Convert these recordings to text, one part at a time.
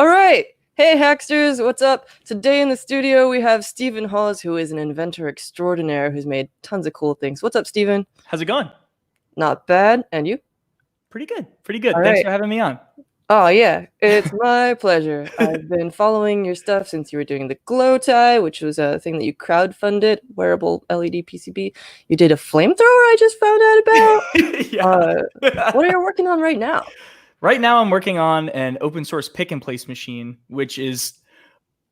All right. Hey, Hacksters, what's up? Today in the studio, we have Stephen Hawes, who is an inventor extraordinaire who's made tons of cool things. What's up, Stephen? How's it going? Not bad. And you? Pretty good. Pretty good. All Thanks right. for having me on. Oh, yeah. It's my pleasure. I've been following your stuff since you were doing the Glowtie, which was a thing that you crowdfunded, wearable LED PCB. You did a flamethrower I just found out about. Yeah. What are you working on right now? Right now, I'm working on an open source pick and place machine, which is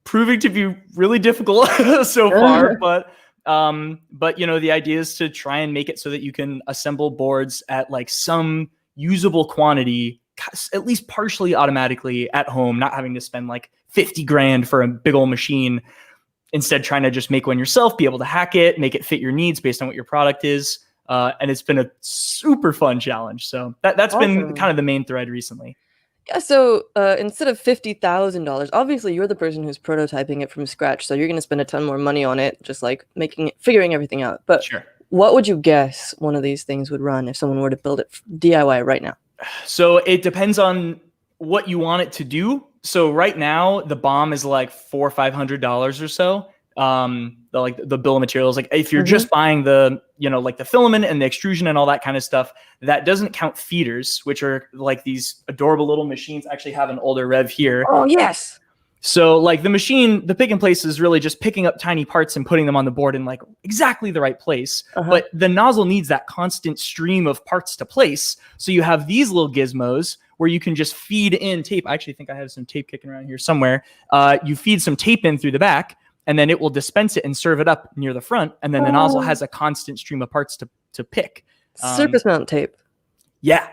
proving to be really difficult so far. But the idea is to try and make it so that you can assemble boards at like some usable quantity, at least partially automatically at home, not having to spend like 50 grand for a big old machine. Instead, trying to just make one yourself, be able to hack it, make it fit your needs based on what your product is. And it's been a super fun challenge. So that's Awesome. been kind of the main thread recently. Yeah, so instead of $50,000, obviously you're the person who's prototyping it from scratch, so you're going to spend a ton more money on it, just like figuring everything out. But Sure. What would you guess one of these things would run if someone were to build it DIY right now? So it depends on what you want it to do. So right now the BOM is like $400 or $500 or so. The bill of materials, like if you're just buying the, like the filament and the extrusion and all that kind of stuff, that doesn't count feeders, which are like these adorable little machines. I actually have an older Rev here. Oh, yes. So like the machine, the pick and place is really just picking up tiny parts and putting them on the board in like exactly the right place. But the nozzle needs that constant stream of parts to place. So you have these little gizmos where you can just feed in tape. I actually think I have some tape kicking around here somewhere. You feed some tape in through the back, and then it will dispense it and serve it up near the front. And then the nozzle has a constant stream of parts to pick. Surface mount tape. Yeah.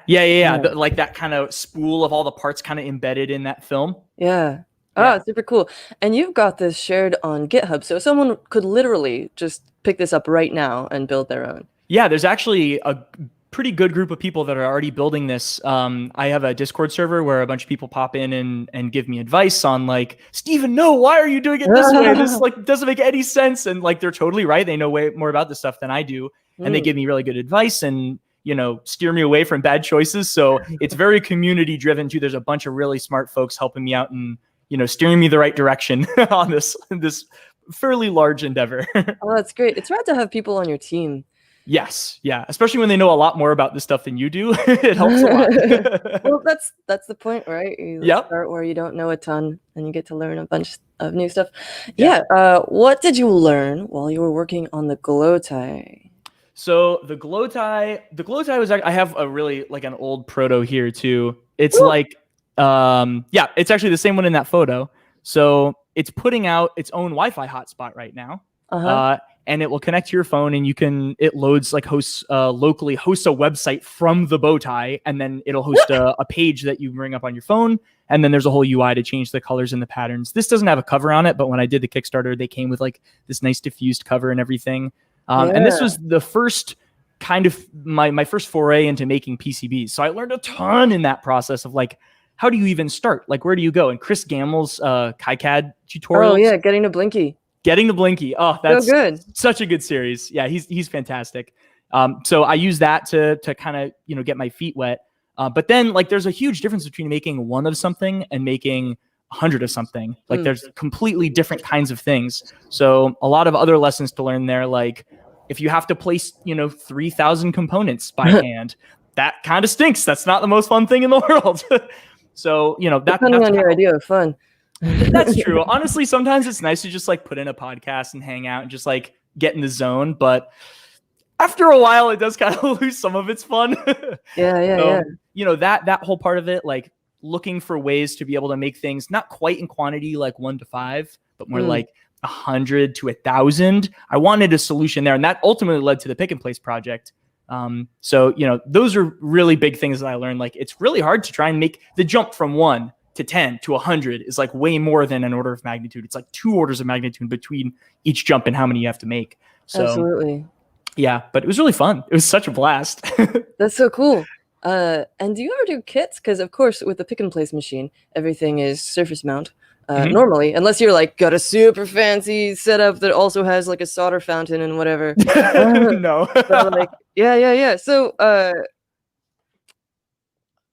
Like that kind of spool of all the parts kind of embedded in that film. Yeah. Oh, super cool. And you've got this shared on GitHub. So someone could literally just pick this up right now and build their own. Yeah, there's actually a pretty good group of people that are already building this. I have a Discord server where a bunch of people pop in and give me advice on like, Stephen, no, why are you doing it this way? This like doesn't make any sense. And like, they're totally right. They know way more about this stuff than I do. And they give me really good advice and, steer me away from bad choices. So it's very community driven too. There's a bunch of really smart folks helping me out and, steering me the right direction on this fairly large endeavor. Oh, that's great. It's rad to have people on your team. Yes. Yeah. Especially when they know a lot more about this stuff than you do. It helps a lot. Well, that's the point, right? You start where you don't know a ton and you get to learn a bunch of new stuff. Yeah. What did you learn while you were working on the Glowtie? So the Glowtie was, I have a really like an old proto here too. It's like, it's actually the same one in that photo. So it's putting out its own Wi-Fi hotspot right now. And it will connect to your phone and it loads like locally hosts a website from the bow tie. And then it'll host a page that you bring up on your phone. And then there's a whole UI to change the colors and the patterns. This doesn't have a cover on it, but when I did the Kickstarter, they came with like this nice diffused cover and everything. And this was the first kind of my first foray into making PCBs. So I learned a ton in that process of like, how do you even start? Like, where do you go? And Chris Gamel's KiCad tutorials. Oh yeah, Getting to Blinky. Oh, that's so good. Such a good series. Yeah, he's fantastic. So I use that to kind of get my feet wet. But then like there's a huge difference between making one of something and making 100 of something. Like there's completely different kinds of things. So a lot of other lessons to learn there. Like if you have to place 3,000 components by hand, that kind of stinks. That's not the most fun thing in the world. So, depending on your idea of fun. That's true. Honestly, sometimes it's nice to just like put in a podcast and hang out and just like get in the zone. But after a while, it does kind of lose some of its fun. Yeah. That whole part of it, like looking for ways to be able to make things not quite in quantity, like 1 to 5, but more like 100 to 1,000. I wanted a solution there. And that ultimately led to the Pick and Place project. So, those are really big things that I learned. Like, it's really hard to try and make the jump from 1 to 10 to 100 is like way more than an order of magnitude. It's like 2 orders of magnitude between each jump and how many you have to make. So, absolutely. Yeah, but it was really fun. It was such a blast. That's so cool. And do you ever do kits? Because of course, with the pick and place machine, everything is surface mount. Normally, unless you're like got a super fancy setup that also has like a solder fountain and whatever. No. So, like, yeah. So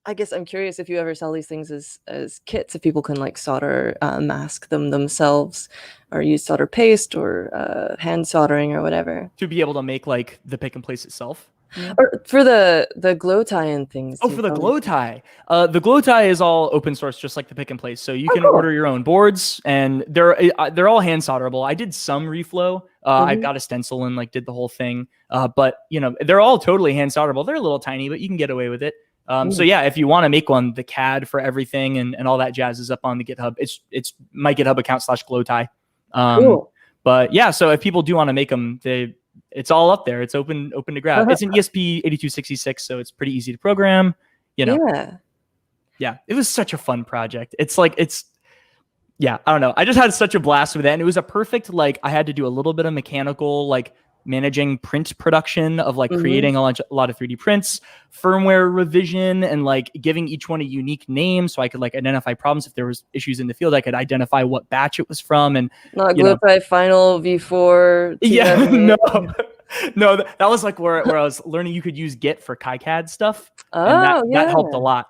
I I guess I'm curious if you ever sell these things as kits, if people can like solder, mask them themselves, or use solder paste or hand soldering or whatever. To be able to make like the pick and place itself. Or for the Glowtie and things. Oh, for the Glowtie. The Glowtie is all open source, just like the pick and place. So you can order your own boards, and they're all hand solderable. I did some reflow. I got a stencil and like did the whole thing. But you know, they're all totally hand solderable. They're a little tiny, but you can get away with it. So yeah, if you want to make one, the CAD for everything and all that jazz is up on the GitHub. It's my GitHub account /Glowtie. Cool. But yeah, so if people do want to make them, it's all up there. It's open to grab. It's an ESP8266, so it's pretty easy to program. You know. Yeah. It was such a fun project. Yeah, I don't know. I just had such a blast with it, and it was a perfect like. I had to do a little bit of mechanical like managing print production of like creating a lot of 3D prints, firmware revision, and like giving each one a unique name so I could like identify problems. If there was issues in the field, I could identify what batch it was from. And not Glowtie Final V4. Yeah, no, that was like where I was learning you could use Git for KiCad stuff. And that helped a lot.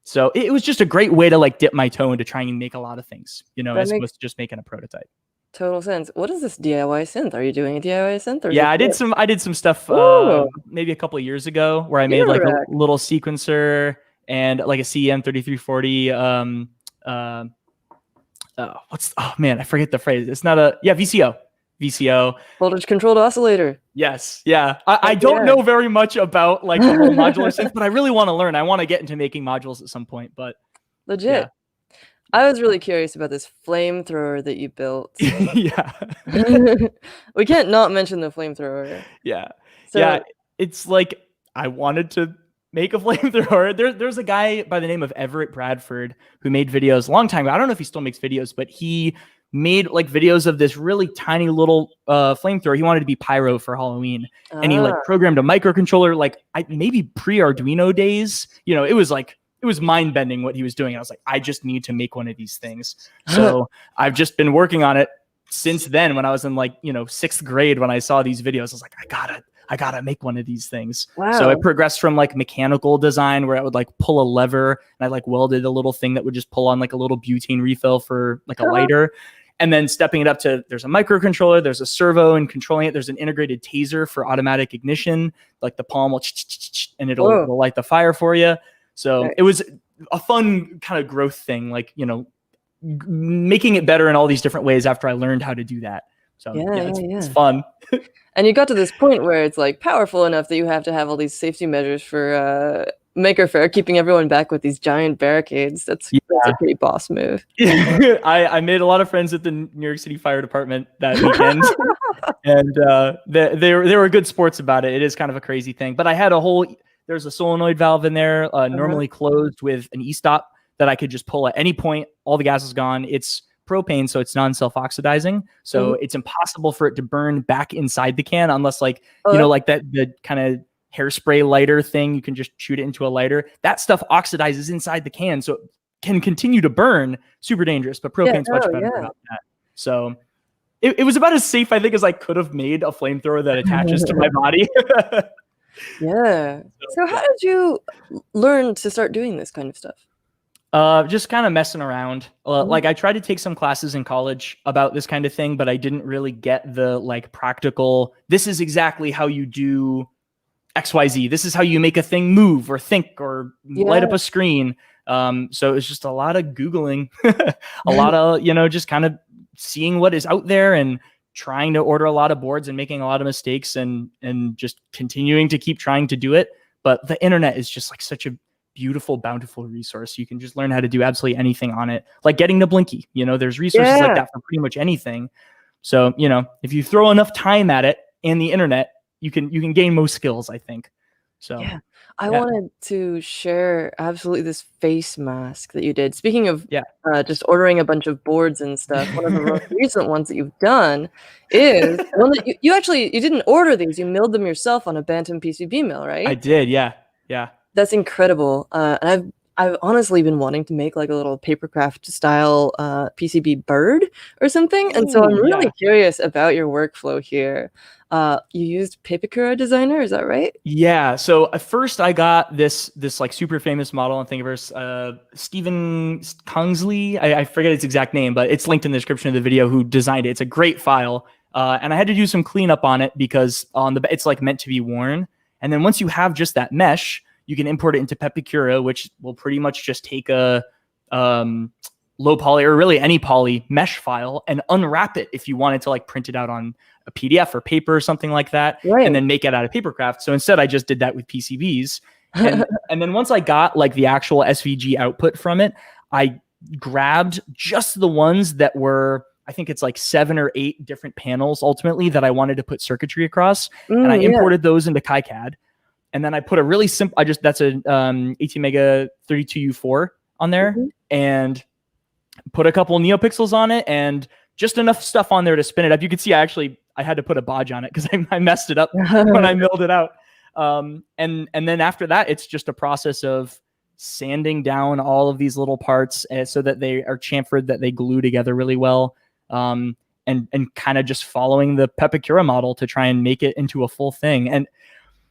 So it was just a great way to like dip my toe into trying and make a lot of things, you know, as opposed to just making a prototype. Total sense. What is this DIY synth? Are you doing a DIY synth? Or yeah, I did some stuff maybe a couple of years ago where I made like a little sequencer and like a CEM3340. Oh man, I forget the phrase. It's not VCO. Voltage controlled oscillator. Yes. Yeah. I don't know very much about like the whole modular synth, but I really want to learn. I want to get into making modules at some point, but legit. Yeah. I was really curious about this flamethrower that you built. Yeah. We can't not mention the flamethrower. Yeah. So, yeah. It's like I wanted to make a flamethrower. There's a guy by the name of Everett Bradford who made videos a long time ago. I don't know if he still makes videos, but he made like videos of this really tiny little flamethrower. He wanted to be pyro for Halloween. And he like programmed a microcontroller, like maybe pre-Arduino days. You know, it was mind bending what he was doing. I was like, I just need to make one of these things. So I've just been working on it since then. When I was in like, you know, 6th grade, when I saw these videos, I was like, I gotta make one of these things. Wow. So it progressed from like mechanical design where I would like pull a lever and I like welded a little thing that would just pull on like a little butane refill for like a lighter. And then stepping it up to, there's a microcontroller, there's a servo and controlling it. There's an integrated taser for automatic ignition. Like the palm will and it'll light the fire for you. So it was a fun kind of growth thing, like, you know, making it better in all these different ways after I learned how to do that. So it's fun. And you got to this point where it's like powerful enough that you have to have all these safety measures for Maker Faire, keeping everyone back with these giant barricades. That's a pretty boss move. I made a lot of friends at the New York City Fire Department that weekend. And they were good sports about it. It is kind of a crazy thing. But I had there's a solenoid valve in there, normally closed with an e-stop that I could just pull at any point. All the gas is gone. It's propane, so it's non-self-oxidizing. So it's impossible for it to burn back inside the can unless like, you know, like the kind of hairspray lighter thing, you can just shoot it into a lighter. That stuff oxidizes inside the can, so it can continue to burn. Super dangerous, but propane's much better about that. So it was about as safe, I think, as I could have made a flamethrower that attaches to my body. Yeah. So how did you learn to start doing this kind of stuff? Just kind of messing around. Like I tried to take some classes in college about this kind of thing, but I didn't really get the like practical, this is exactly how you do XYZ. This is how you make a thing move or think or light up a screen. So it's just a lot of Googling, a lot of, you know, just kind of seeing what is out there and trying to order a lot of boards and making a lot of mistakes and just continuing to keep trying to do it. But the internet is just like such a beautiful, bountiful resource. You can just learn how to do absolutely anything on it. Like getting to Blinky, you know, there's resources like that for pretty much anything. So, you know, if you throw enough time at it and the internet, you can gain most skills, I think. So I wanted to share absolutely this face mask that you did. Speaking of just ordering a bunch of boards and stuff, one of the most recent ones that you've done is one that you didn't order these, you milled them yourself on a Bantam PCB mill, right? I did, yeah. That's incredible. And I've honestly been wanting to make like a little papercraft style PCB bird or something, and so I'm Ooh, really yeah. curious about your workflow here. You used Papercraft Designer, is that right? Yeah. So at first I got this like super famous model and Thingiverse, Stephen Kingsley. I forget its exact name, but it's linked in the description of the video who designed it. It's a great file. And I had to do some cleanup on it because it's like meant to be worn. And then once you have just that mesh, you can import it into Pepicura, which will pretty much just take a low poly or really any poly mesh file and unwrap it if you wanted to like print it out on a PDF or paper or something like that, Right. and then make it out of Papercraft. So instead, I just did that with PCBs. And then once I got like the actual SVG output from it, I grabbed just the ones that were, I think it's like 7 or 8 different panels ultimately that I wanted to put circuitry across. And I imported those into KiCad. And then I put a really simple, that's a 18 mega 32U4 on there, and put a couple NeoPixels on it and just enough stuff on there to spin it up. You can see I had to put a bodge on it because I messed it up when I milled it out. And then after that, it's just a process of sanding down all of these little parts so that they are chamfered, that they glue together really well. And kind of just following the Pepicura model to try and make it into a full thing. And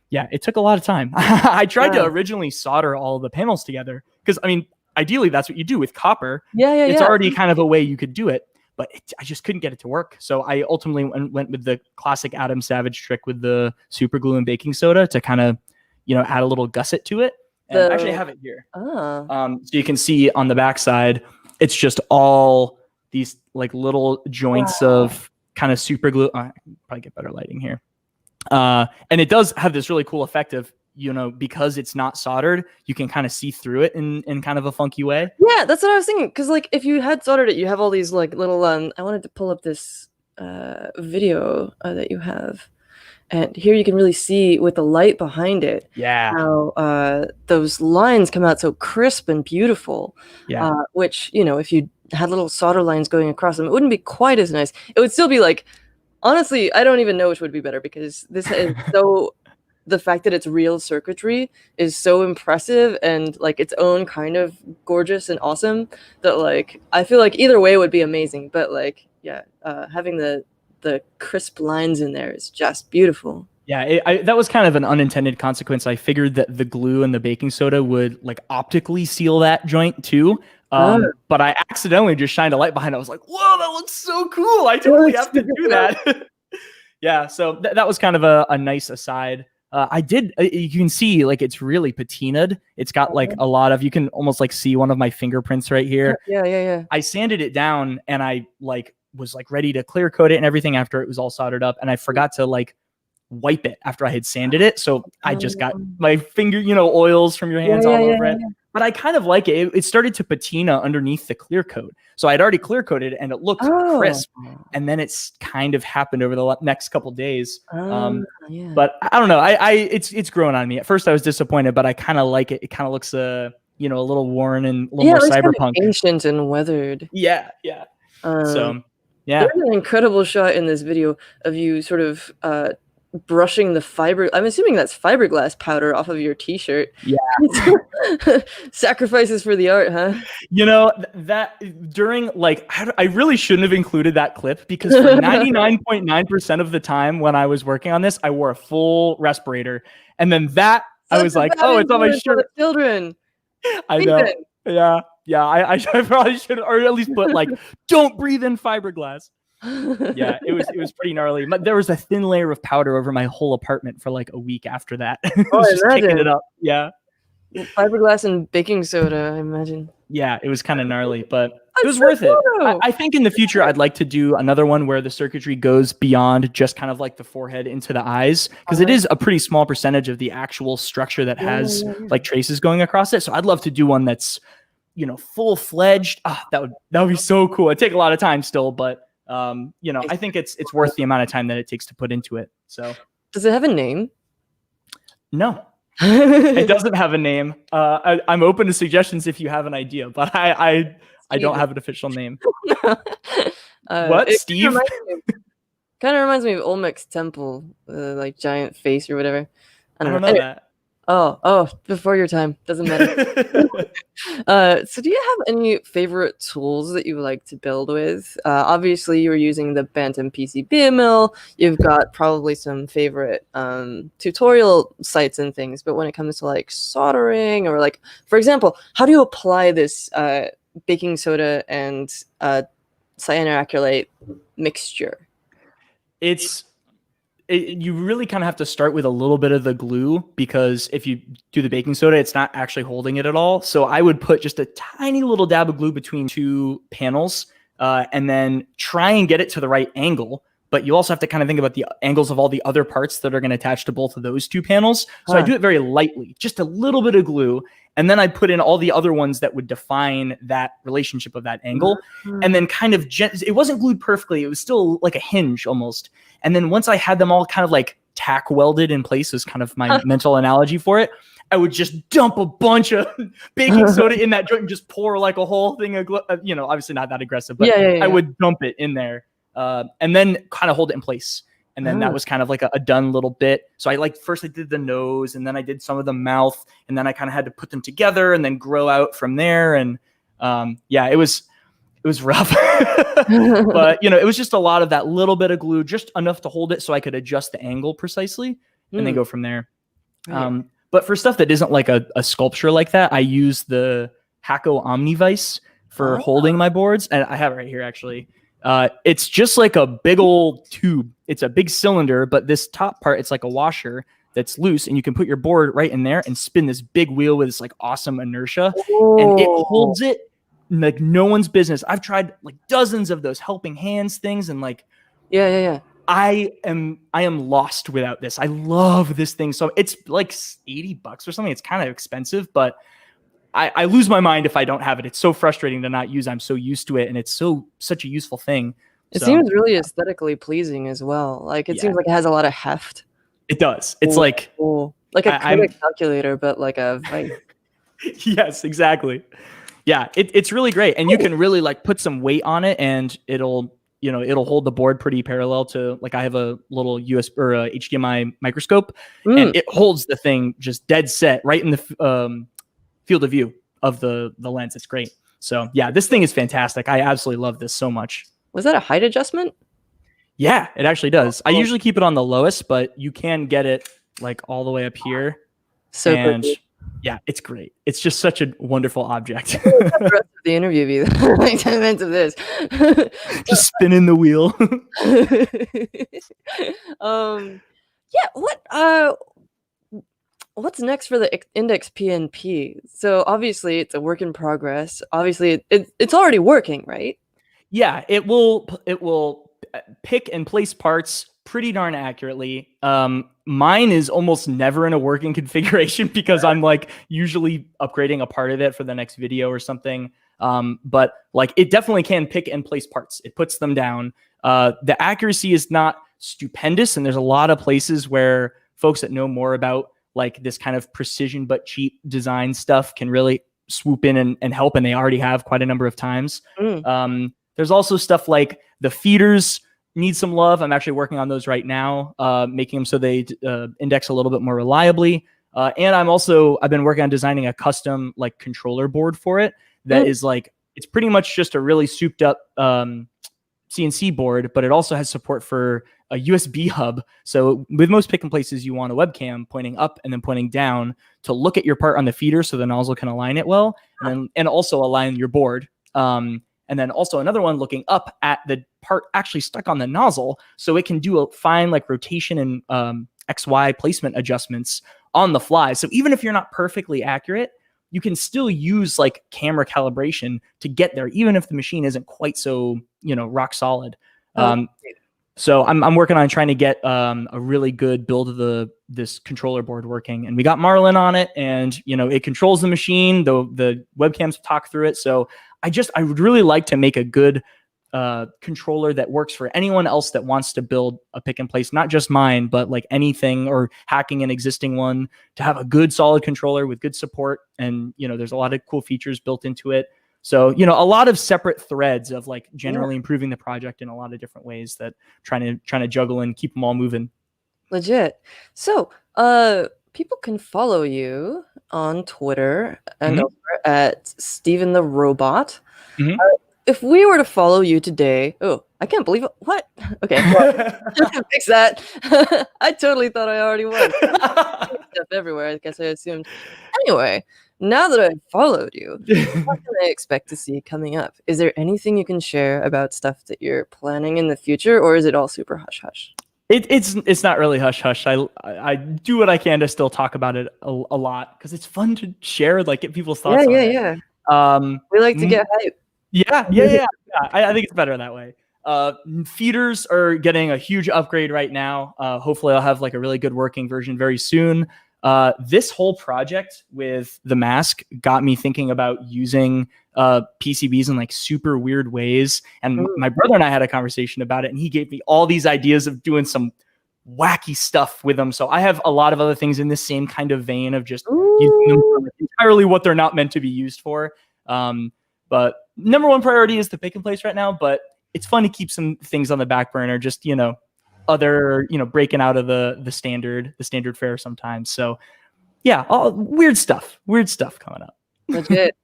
yeah, it took a lot of time. I tried to originally solder all the panels together because, I mean, ideally that's what you do with copper. It's already kind of a way you could do it, but I just couldn't get it to work. So I ultimately went with the classic Adam Savage trick with the super glue and baking soda to kind of, add a little gusset to it. And I actually have it here. So you can see on the backside, it's just all these like little joints of kind of super glue. I can probably get better lighting here. And it does have this really cool effect of, because it's not soldered, you can kind of see through it in kind of a funky way. Yeah, that's what I was thinking. Because like if you had soldered it, you have all these like little I wanted to pull up this video that you have, and here you can really see with the light behind it, how those lines come out so crisp and beautiful. Which if you had little solder lines going across them, it wouldn't be quite as nice. It would still be like, honestly, I don't even know which would be better because this is so. The fact that it's real circuitry is so impressive and like its own kind of gorgeous and awesome that like I feel like either way would be amazing. But like having the crisp lines in there is just beautiful. Yeah, that was kind of an unintended consequence. I figured that the glue and the baking soda would like optically seal that joint too. But I accidentally just shined a light behind it. I was like, whoa, that looks so cool. I totally have to do that. Yeah, so that was kind of a nice aside. You can see like it's really patinaed. It's got like a lot of, you can almost like see one of my fingerprints right here. Yeah. I sanded it down and I like was like ready to clear coat it and everything after it was all soldered up. And I forgot to like wipe it after I had sanded it. So I just got my finger, oils from your hands all over it. But I kind of like it. It started to patina underneath the clear coat. So I'd already clear coated and it looked crisp. And then it's kind of happened over the next couple days. But I don't know. It's grown on me. At first I was disappointed, but I kind of like it. It kind of looks a little worn and a little more cyberpunk. Kind of ancient and weathered. Yeah. So yeah. There's an incredible shot in this video of you sort of brushing the fiber. I'm assuming that's fiberglass powder off of your t-shirt. Yeah. Sacrifices for the art, huh? That during like I really shouldn't have included that clip because for 99.9% of the time when I was working on this, I wore a full respirator. And then I was like, oh, it's on my shirt. Children. I know. Yeah. I probably should, or at least put like, don't breathe in fiberglass. Yeah, it was pretty gnarly. But there was a thin layer of powder over my whole apartment for like a week after that. It was just kicking it up. Yeah. Fiberglass and baking soda, I imagine. Yeah, it was kind of gnarly, but it was worth it. I think in the future, I'd like to do another one where the circuitry goes beyond just kind of like the forehead into the eyes, because it is a pretty small percentage of the actual structure that has like traces going across it. So I'd love to do one that's, full-fledged. That would be so cool. It'd take a lot of time still, but I think it's worth the amount of time that it takes to put into it. So does it have a name? No. It doesn't have a name. I'm open to suggestions if you have an idea, but I don't have an official name. What? Steve? Kind of reminds me of Olmec's temple, like giant face or whatever. I don't know that. Oh, before your time. Doesn't matter. So do you have any favorite tools that you like to build with? Obviously, you were using the Bantam PCB mill. You've got probably some favorite tutorial sites and things. But when it comes to like soldering or like, for example, how do you apply this baking soda and cyanoacrylate mixture? You really kind of have to start with a little bit of the glue, because if you do the baking soda, it's not actually holding it at all. So I would put just a tiny little dab of glue between two panels, and then try and get it to the right angle. But you also have to kind of think about the angles of all the other parts that are going to attach to both of those two panels. So I do it very lightly, just a little bit of glue. And then I put in all the other ones that would define that relationship of that angle. And then kind of, it wasn't glued perfectly. It was still like a hinge almost. And then once I had them all kind of like tack welded in place, is kind of my mental analogy for it, I would just dump a bunch of baking soda in that joint and just pour like a whole thing of glue, obviously not that aggressive, but I would dump it in there, and then kind of hold it in place. And then that was kind of like a done little bit. So first I did the nose, and then I did some of the mouth, and then I kind of had to put them together and then grow out from there. And it was rough, but it was just a lot of that little bit of glue, just enough to hold it so I could adjust the angle precisely and then go from there. Right. But for stuff that isn't like a sculpture like that, I use the Hakko Omnivice for holding my boards. And I have it right here, actually. It's just like a big old tube. It's a big cylinder, but this top part, it's like a washer that's loose, and you can put your board right in there and spin this big wheel with this like awesome inertia. And it holds it like no one's business. I've tried like dozens of those helping hands things, and like, I am lost without this. I love this thing. So it's like $80 or something. It's kind of expensive, but I lose my mind if I don't have it. It's so frustrating to not use. I'm so used to it, and it's such a useful thing. It seems really aesthetically pleasing as well. Like it seems like it has a lot of heft. It does. It's like a credit calculator, but like a vice. Yes, exactly. Yeah, it's really great, and you can really like put some weight on it, and it'll hold the board pretty parallel to, like, I have a little USB or a HDMI microscope, and it holds the thing just dead set right in the field of view of the lens. It's great. So yeah, this thing is fantastic. I absolutely love this so much. Was that a height adjustment? Yeah, it actually does. I usually keep it on the lowest, but you can get it like all the way up here. So pretty. Yeah, it's great. It's just such a wonderful object. The rest of the interview be like 10 minutes of this. Just spinning the wheel. What's next for the Index PnP? So obviously it's a work in progress. Obviously it's already working, right? Yeah, it will pick and place parts pretty darn accurately. Mine is almost never in a working configuration because I'm like usually upgrading a part of it for the next video or something. But like it definitely can pick and place parts. It puts them down. The accuracy is not stupendous, and there's a lot of places where folks that know more about like this kind of precision but cheap design stuff can really swoop in and help, and they already have quite a number of times. There's also stuff like the feeders need some love. I'm actually working on those right now, making them so they index a little bit more reliably. And I've been working on designing a custom like controller board for it that is like, it's pretty much just a really souped up CNC board, but it also has support for a USB hub. So with most pick and places, you want a webcam pointing up and then pointing down to look at your part on the feeder so the nozzle can align it well, and also align your board. And then also another one looking up at the part actually stuck on the nozzle, so it can do a fine like rotation and XY placement adjustments on the fly. So even if you're not perfectly accurate, you can still use like camera calibration to get there, even if the machine isn't quite so, rock solid. So I'm working on trying to get a really good build of this controller board working, and we got Marlin on it, and it controls the machine. The webcams talk through it. So I would really like to make a good controller that works for anyone else that wants to build a pick and place, not just mine, but like anything, or hacking an existing one, to have a good solid controller with good support. And there's a lot of cool features built into it. So, a lot of separate threads of like generally improving the project in a lot of different ways, that trying to juggle and keep them all moving. Legit. So, people can follow you on Twitter and elsewhere at Stephen the Robot. If we were to follow you today, oh, I can't believe it. What? Okay, well, fix that. I totally thought I already was. Stuff everywhere. I guess I assumed. Anyway, now that I've followed you, what can I expect to see coming up? Is there anything you can share about stuff that you're planning in the future, or is it all super hush hush? It's not really hush hush. I do what I can to still talk about it a lot because it's fun to share, like get people's thoughts on it. Yeah. We like to get hype. Yeah. I think it's better that way. Feeders are getting a huge upgrade right now. Hopefully I'll have like a really good working version very soon. This whole project with the mask got me thinking about using PCBs in like super weird ways. And my brother and I had a conversation about it, and he gave me all these ideas of doing some wacky stuff with them. So I have a lot of other things in this same kind of vein of just using them for entirely what they're not meant to be used for. But number one priority is the pick and place right now, but it's fun to keep some things on the back burner, just, breaking out of the standard fare sometimes. So yeah, all weird stuff coming up. Legit.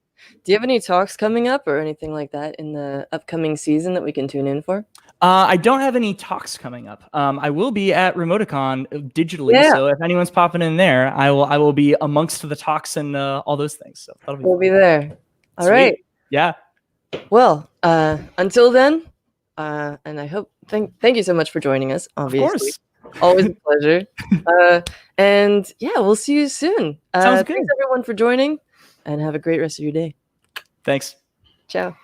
Do you have any talks coming up or anything like that in the upcoming season that we can tune in for? I don't have any talks coming up. I will be at Remoticon digitally, so if anyone's popping in there, I will be amongst the talks and all those things. So we'll be there. All right. Yeah. Well, until then, and I hope thank you so much for joining us. Obviously, of course, always a pleasure. And yeah, we'll see you soon. Sounds good. Thanks everyone for joining, and have a great rest of your day. Thanks. Ciao.